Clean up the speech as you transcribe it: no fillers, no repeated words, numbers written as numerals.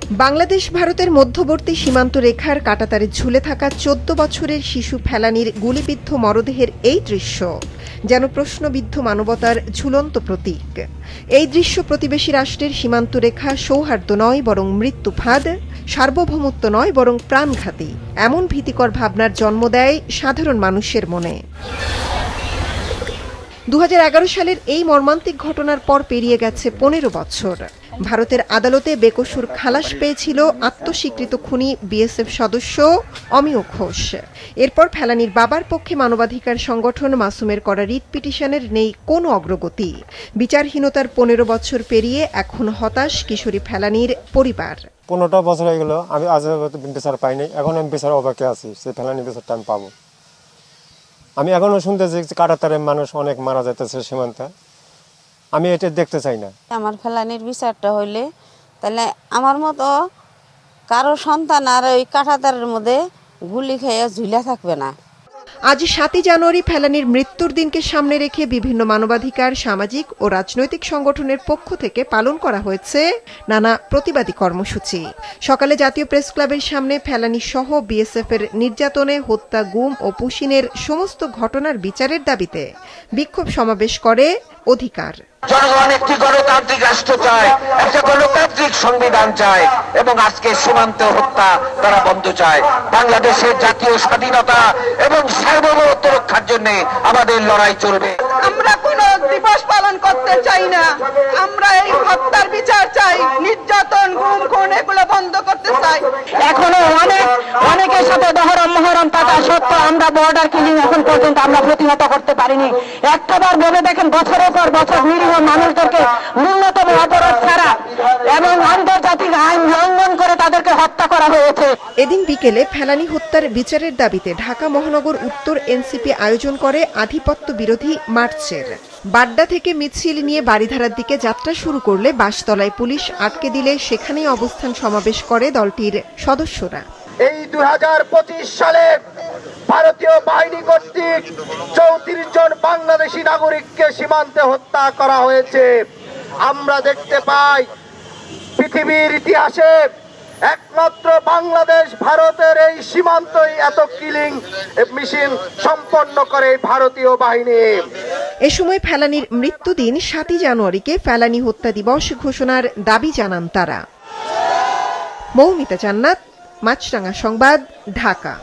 বাংলাদেশ ভারতের মধ্যবর্তী সীমান্ত রেখার কাঁটাতারে ঝুলে থাকা ১৪ বছরের শিশু ফেলানীর গুলিবিদ্ধ মরদেহের এই দৃশ্য যেন প্রশ্নবিদ্ধ মানবতার ঝুলন্ত প্রতীক। এই দৃশ্য প্রতিবেশী রাষ্ট্রের সীমান্ত রেখা সৌহার্দ্য নয় বরং মৃত্যু ফাঁদ, সার্বভৌমত্ব নয় বরং প্রাণঘাতী এমন ভীতিকর ভাবনার জন্ম দেয় সাধারণ মানুষের মনে। ২০১১ সালের এই মর্মান্তিক ঘটনার পর পেরিয়ে গেছে ১৫ বছর। ভারতের আদালতে বেকসুর খালাস পেয়েছিল আত্মস্বীকৃত খুনি বিএসএফ সদস্য অমিয় ঘোষ। এরপর ফেলানীর বাবার পক্ষে মানবাধিকার সংগঠন মাসুমের করা রিট পিটিশনের নেই কোনো অগ্রগতি। বিচারহীনতার ১৫ বছর পেরিয়ে এখন হতাশ কিশোরী ফেলানীর পরিবার। ১৫টা বছর হয়ে গেল, আমি আজ বিচার পাইনি। এখন আমি বিচার অপেক্ষা আছি, সেই ফেলানি বিচারটা আমি পাবো। আমি এখনো শুনতেছি কাঁটাতারে মানুষ অনেক মারা যাইতেছে সীমান্তে। আমি এটা দেখতে চাই না। আমার ফেলানির বিচারটা হইলে তাহলে আমার মতো কারো সন্তান আর ওই কাঁটাতারের মধ্যে গুলি খেয়ে ঝুলে থাকবে না। আজ ৭ই জানুয়ারি ফেলানীর মৃত্যুর দিনকে সামনে রেখে বিভিন্ন মানবাধিকার, সামাজিক ও রাজনৈতিক সংগঠনের পক্ষ থেকে পালন করা হয়েছে নানা প্রতিবাদী কর্মসূচি। সকালে জাতীয় প্রেস ক্লাবের সামনে ফেলানী সহ বিএসএফের নির্যাতনে, হত্যা, গুম ও পুশিনের সমস্ত ঘটনার বিচারের দাবিতে বিক্ষোভ সমাবেশ করে অধিকার। জনগণ একটি গণতান্ত্রিক রাষ্ট্র চায়, একটা গণতান্ত্রিক সংবিধান চায় এবং আজকে সীমান্ত হত্যা তারা বন্ধ চায়। বাংলাদেশের জাতীয় স্বাধীনতা এবং সার্বভৌমত্ব রক্ষার জন্য আমাদের লড়াই চলবে। আমরা কোনো দিবস পালন করতে চাই না, আমরা এই হত্যার বিচার চাই, নির্যাতন, গুম, খুন এগুলো বন্ধ করতে চাই। এখনো অনেকের সাথে মহরম থাকা সত্ত্বেও আমরা বর্ডার কিলিং এখন পর্যন্ত আমরা প্রতিহত করতে পারিনি। একটাবার ভেবে দেখেন, বছরের পর বছর নিরীহ মানুষদেরকে ন্যূনতম অপরাধ ছাড়া এবং আন্তর্জাতিক আইন লঙ্ঘন করে তাদেরকে হত্যা করা হয়েছে। এদিন বিকেলে ফেলানী হত্যার বিচারের দাবিতে ঢাকা মহানগর উত্তর এনসিপি আয়োজন করে আধিপত্য বিরোধী মার্চের। বাড্ডা থেকে মিছিল নিয়ে বাড়িধারার দিকে যাত্রা শুরু করলে বাসতলায় পুলিশ আটকে দিলে সেখানেই অবস্থান সমাবেশ করে দলটির সদস্যরা। এই ২০২৫ সালে ভারতীয় বাহিনী কর্তৃক ৩৪ জন বাংলাদেশি নাগরিককে সীমান্তে হত্যা করা হয়েছে। আমরা দেখতে পাই পৃথিবীর ইতিহাসে একমাত্র বাংলাদেশ ভারতের এই সীমান্তই এত কিলিং মিশন সম্পন্ন করে ভারতীয় বাহিনী। এ সময় ফেলানীর মৃত্যুদিন ৭ই জানুয়ারিকে ফেলানী হত্যা দিবস ঘোষণার দাবি জানান তারা। মৌমিতা জান্নাত, মাছরাঙা সংবাদ, ঢাকা।